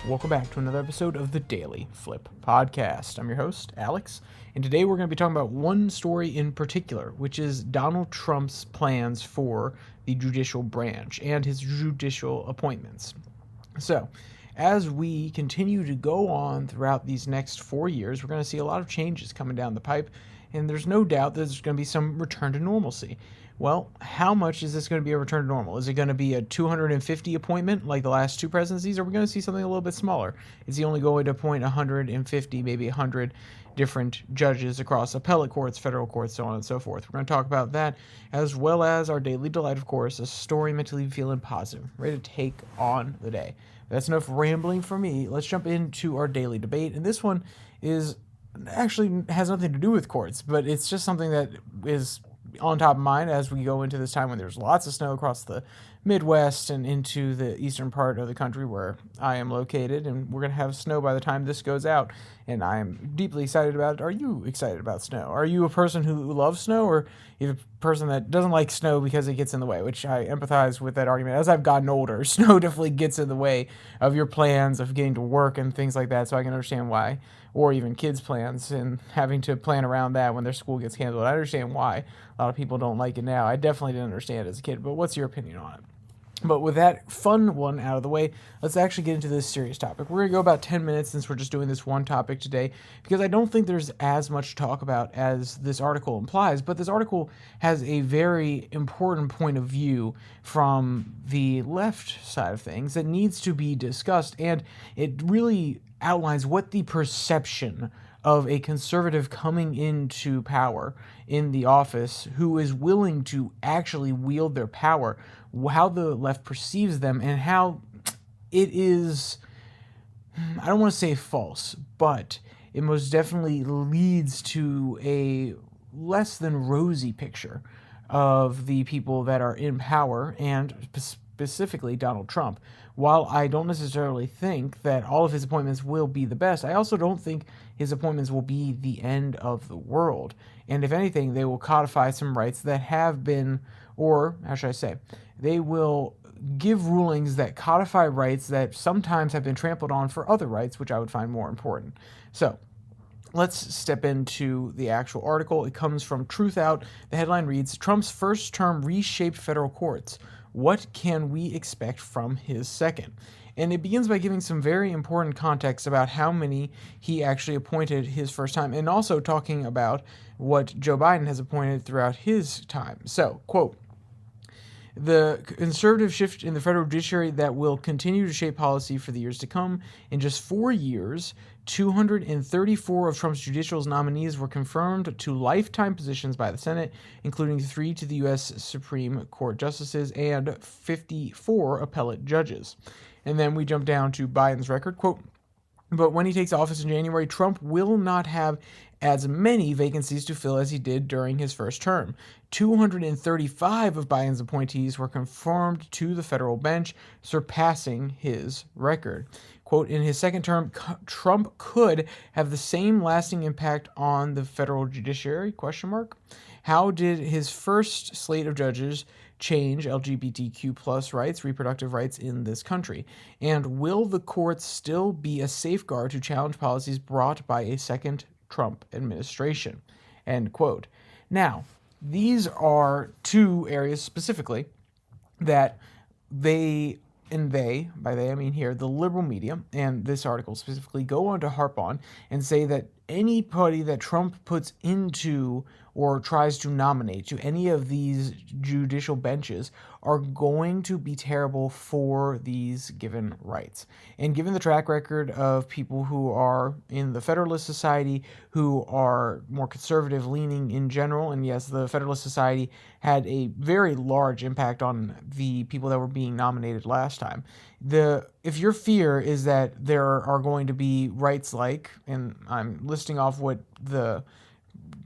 Welcome back to another episode of the Daily Flip podcast. I'm your host, Alex, and today we're going to be talking about one story in particular, which is Donald Trump's plans for the judicial branch and his judicial appointments. So, as we continue to go on throughout these next 4 years, we're going to see a lot of changes coming down the pipe, and there's no doubt there's going to be some return to normalcy. Well, how much is this going to be a return to normal? Is it going to be a 250 appointment like the last two presidencies, or are we going to see something a little bit smaller? Is he only going to appoint 150, maybe 100 different judges across appellate courts, federal courts, so on and so forth? We're going to talk about that, as well as our daily delight, of course, a story meant to leave you feeling positive, ready to take on the day. That's enough rambling from me. Let's jump into our daily debate, and this one is actually has nothing to do with courts, but it's just something that is on top of mind as we go into this time when there's lots of snow across the Midwest and into the eastern part of the country where I am located, and we're going to have snow by the time this goes out, and I am deeply excited about it. Are you excited about snow? Are you a person who loves snow, or are you a person that doesn't like snow because it gets in the way, which I empathize with that argument. As I've gotten older, snow definitely gets in the way of your plans of getting to work and things like that, so I can understand why, or even kids' plans and having to plan around that when their school gets canceled. I understand why a lot of people don't like it now. I definitely didn't understand it as a kid, but what's your opinion on it? But with that fun one out of the way, let's actually get into this serious topic. We're going to go about 10 minutes since we're just doing this one topic today, because I don't think there's as much to talk about as this article implies, but this article has a very important point of view from the left side of things that needs to be discussed, and it really outlines what the perception of a conservative coming into power in the office who is willing to actually wield their power, how the left perceives them, and how it is, I don't want to say false, but it most definitely leads to a less than rosy picture of the people that are in power, and specifically Donald Trump. While I don't necessarily think that all of his appointments will be the best, I also don't think his appointments will be the end of the world. And if anything, they will codify some rights that have been, or how should I say, they will give rulings that codify rights that sometimes have been trampled on for other rights, which I would find more important. So, let's step into the actual article. It comes from Truthout. The headline reads, Trump's first term reshaped federal courts. What can we expect from his second? And it begins by giving some very important context about how many he actually appointed his first time, and also talking about what Joe Biden has appointed throughout his time. So, quote, the conservative shift in the federal judiciary that will continue to shape policy for the years to come. In just 4 years, 234 of Trump's judicial nominees were confirmed to lifetime positions by the Senate, including 3 to the U.S. Supreme Court justices and 54 appellate judges. And then we jump down to Biden's record, quote, but when he takes office in January, Trump will not have as many vacancies to fill as he did during his first term. 235 of Biden's appointees were confirmed to the federal bench, surpassing his record. Quote, in his second term, Trump could have the same lasting impact on the federal judiciary, question mark. How did his first slate of judges change LGBTQ plus rights, reproductive rights in this country? And will the courts still be a safeguard to challenge policies brought by a second Trump administration? End quote. Now, these are two areas specifically that by they I mean here, the liberal media, and this article specifically, go on to harp on and say that anybody that Trump puts into or tries to nominate to any of these judicial benches are going to be terrible for these given rights. And given the track record of people who are in the Federalist Society, who are more conservative leaning in general, and yes, the Federalist Society had a very large impact on the people that were being nominated last time. If your fear is that there are going to be rights like, and I'm listing off what the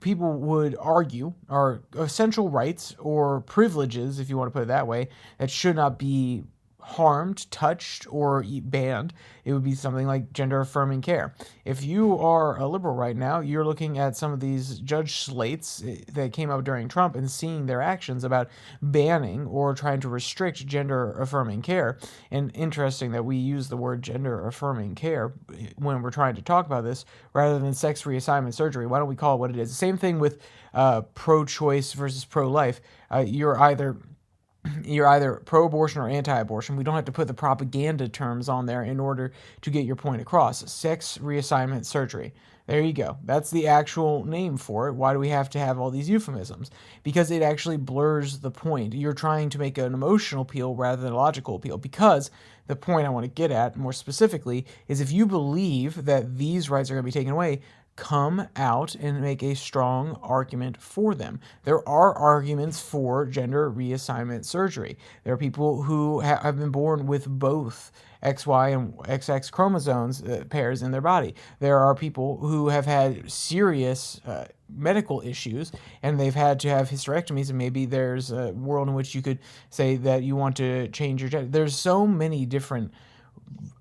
people would argue are essential rights or privileges, if you want to put it that way, that should not be harmed, touched, or banned, it would be something like gender affirming care. If you are a liberal right now, you're looking at some of these judge slates that came up during Trump and seeing their actions about banning or trying to restrict gender affirming care. And interesting that we use the word gender affirming care when we're trying to talk about this rather than sex reassignment surgery. Why don't we call it what it is? Same thing with pro-choice versus pro-life. You're either pro-abortion or anti-abortion. We don't have to put the propaganda terms on there in order to get your point across. Sex reassignment surgery. There you go. That's the actual name for it. Why do we have to have all these euphemisms? Because it actually blurs the point. You're trying to make an emotional appeal rather than a logical appeal. Because the point I want to get at more specifically is if you believe that these rights are going to be taken away, come out and make a strong argument for them. There are arguments for gender reassignment surgery. There are people who have been born with both XY and XX chromosomes pairs in their body. There are people who have had serious medical issues and they've had to have hysterectomies, and maybe there's a world in which you could say that you want to change your gender. There's so many different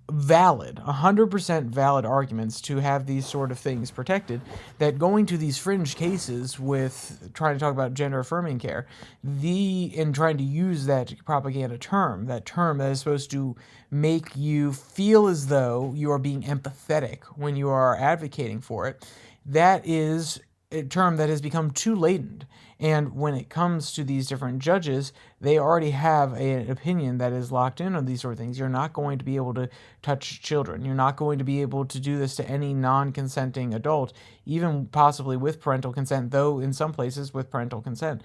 valid, 100% valid arguments to have these sort of things protected, that going to these fringe cases with trying to talk about gender affirming care, and trying to use that propaganda term, that is supposed to make you feel as though you are being empathetic when you are advocating for it, that is a term that has become too latent. And when it comes to these different judges, they already have an opinion that is locked in on these sort of things. You're not going to be able to touch children. You're not going to be able to do this to any non-consenting adult, even possibly with parental consent, though in some places with parental consent.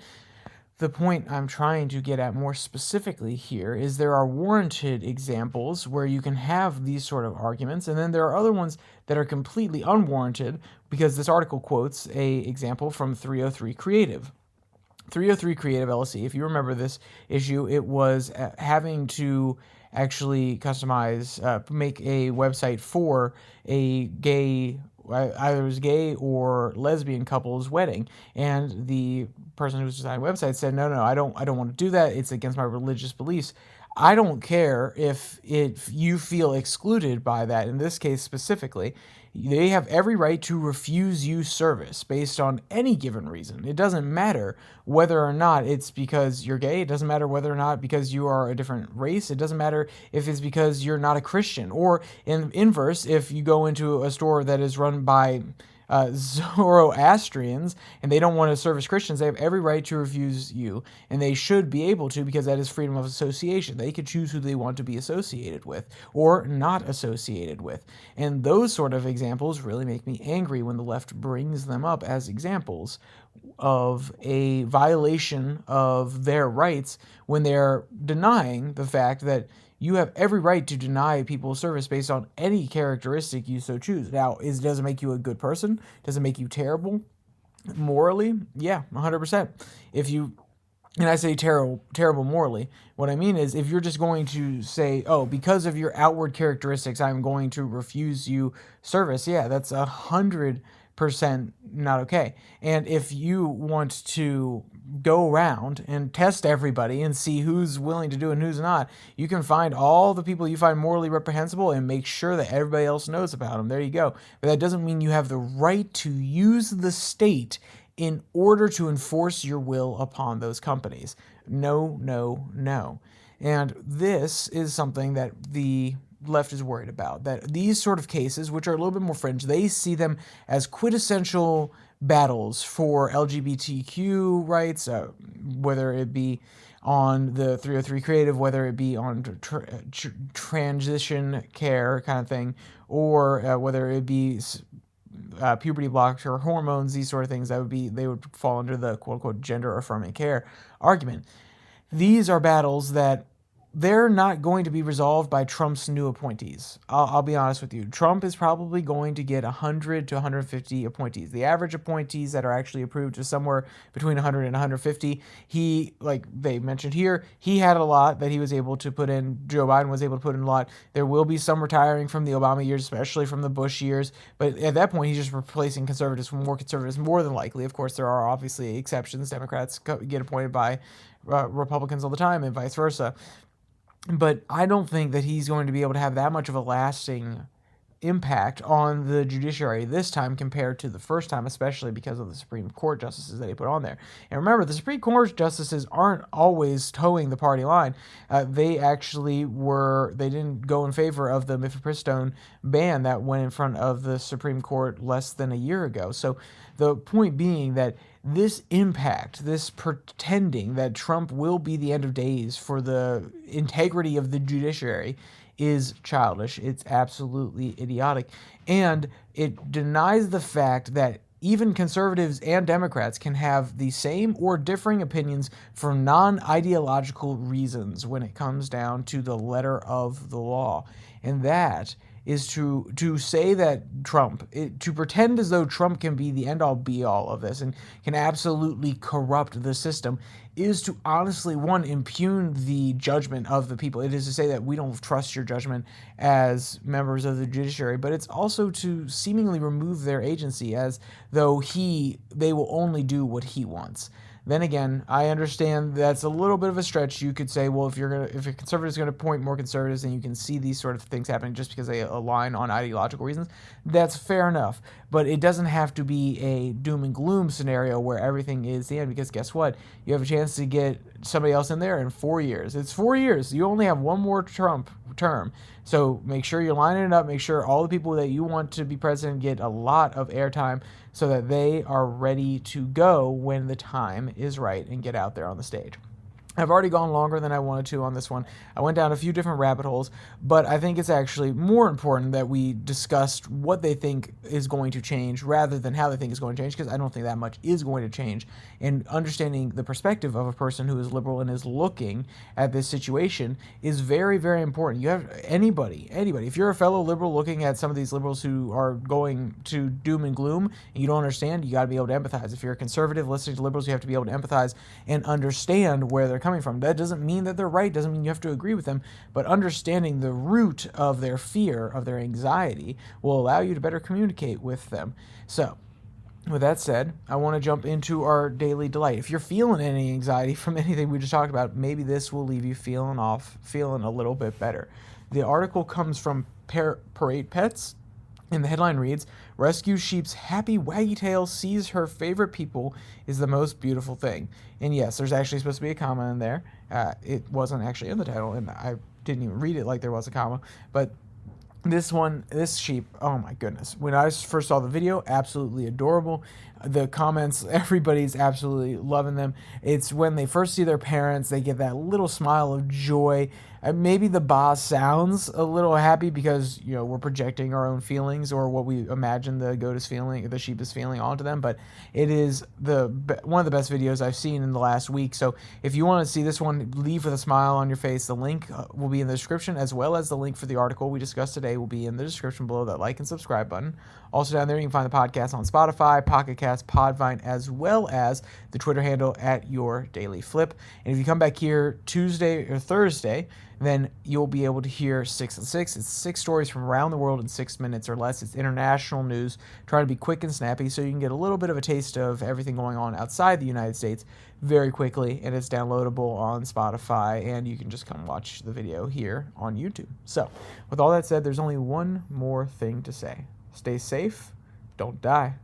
The point I'm trying to get at more specifically here is there are warranted examples where you can have these sort of arguments, and then there are other ones that are completely unwarranted, because this article quotes a example from 303 Creative. 303 Creative LLC, if you remember this issue, it was having to actually customize, make a website for a gay, either it was gay or lesbian couple's wedding, and the person who was designing the website said, no, I don't want to do that. It's against my religious beliefs. I don't care if you feel excluded by that. In this case specifically, they have every right to refuse you service based on any given reason. It doesn't matter whether or not it's because you're gay. It doesn't matter whether or not because you are a different race. It doesn't matter if it's because you're not a Christian. Or in inverse, if you go into a store that is run by Zoroastrians and they don't want to service Christians, they have every right to refuse you, and they should be able to, because that is freedom of association. They could choose who they want to be associated with or not associated with. And those sort of examples really make me angry when the left brings them up as examples of a violation of their rights, when they're denying the fact that you have every right to deny people service based on any characteristic you so choose. Now, does it make you a good person? Does it make you terrible morally? Yeah, 100%. And I say terrible morally, what I mean is if you're just going to say, oh, because of your outward characteristics, I'm going to refuse you service, yeah, that's 100% not okay. And if you want to go around and test everybody and see who's willing to do it and who's not, you can find all the people you find morally reprehensible and make sure that everybody else knows about them. There you go. But that doesn't mean you have the right to use the state in order to enforce your will upon those companies. No. And this is something that the left is worried about, that these sort of cases, which are a little bit more fringe, they see them as quintessential battles for LGBTQ rights, whether it be on the 303 Creative, whether it be on transition care kind of thing, or whether it be puberty blocks or hormones, these sort of things, they would fall under the quote-unquote gender affirming care argument. These are battles that they're not going to be resolved by Trump's new appointees. I'll be honest with you. Trump is probably going to get 100 to 150 appointees. The average appointees that are actually approved is somewhere between 100 and 150. He, like they mentioned here, he had a lot that he was able to put in. Joe Biden was able to put in a lot. There will be some retiring from the Obama years, especially from the Bush years. But at that point, he's just replacing conservatives with more conservatives, more than likely. Of course, there are obviously exceptions. Democrats get appointed by Republicans all the time and vice versa. But I don't think that he's going to be able to have that much of a lasting impact on the judiciary this time compared to the first time, especially because of the Supreme Court justices that he put on there. And remember, the Supreme Court justices aren't always towing the party line. They didn't go in favor of the mifepristone ban that went in front of the Supreme Court less than a year ago. So the point being that this impact, this pretending that Trump will be the end of days for the integrity of the judiciary, is childish. It's absolutely idiotic. And it denies the fact that even conservatives and Democrats can have the same or differing opinions for non-ideological reasons when it comes down to the letter of the law. And that is to say that to pretend as though Trump can be the end-all be-all of this and can absolutely corrupt the system, is to honestly, one, impugn the judgment of the people. It is to say that we don't trust your judgment as members of the judiciary, but it's also to seemingly remove their agency as though they will only do what he wants. Then again, I understand that's a little bit of a stretch. You could say, well, if a conservative is going to point more conservatives, then you can see these sort of things happening just because they align on ideological reasons. That's fair enough, but it doesn't have to be a doom and gloom scenario where everything is the end. Because guess what? You have a chance to get somebody else in there in 4 years. It's 4 years. You only have one more Trump term. So make sure you're lining it up. Make sure all the people that you want to be president get a lot of airtime so that they are ready to go when the time is right and get out there on the stage. I've already gone longer than I wanted to on this one. I went down a few different rabbit holes, but I think it's actually more important that we discussed what they think is going to change rather than how they think is going to change, because I don't think that much is going to change. And understanding the perspective of a person who is liberal and is looking at this situation is very, very important. You have anybody, if you're a fellow liberal looking at some of these liberals who are going to doom and gloom and you don't understand, you got to be able to empathize. If you're a conservative listening to liberals, you have to be able to empathize and understand where they're coming from. That doesn't mean that they're right, doesn't mean you have to agree with them, but understanding the root of their fear, of their anxiety, will allow you to better communicate with them. So, with that said, I want to jump into our daily delight. If you're feeling any anxiety from anything we just talked about, maybe this will leave you feeling a little bit better. The article comes from Parade Pets, and the headline reads, "Rescue Sheep's happy waggy tail sees her favorite people is the most beautiful thing." And yes, there's actually supposed to be a comma in there. It wasn't actually in the title, and I didn't even read it like there was a comma. But this sheep, oh my goodness. When I first saw the video, absolutely adorable. The comments, everybody's absolutely loving them. It's when they first see their parents, they get that little smile of joy. Maybe the boss sounds a little happy because, we're projecting our own feelings or what we imagine the goat is feeling, the sheep is feeling onto them. But it is one of the best videos I've seen in the last week. So if you want to see this one, leave with a smile on your face. The link will be in the description, as well as the link for the article we discussed today will be in the description below that like and subscribe button. Also down there, you can find the podcast on Spotify, Pocket Cast, Podvine, as well as the Twitter handle at Your Daily Flip. And if you come back here Tuesday or Thursday, then you'll be able to hear 6 and 6. It's 6 stories from around the world in 6 minutes or less. It's international news, trying to be quick and snappy so you can get a little bit of a taste of everything going on outside the United States very quickly. And it's downloadable on Spotify, and you can just come watch the video here on YouTube. So with all that said, there's only one more thing to say. Stay safe, don't die.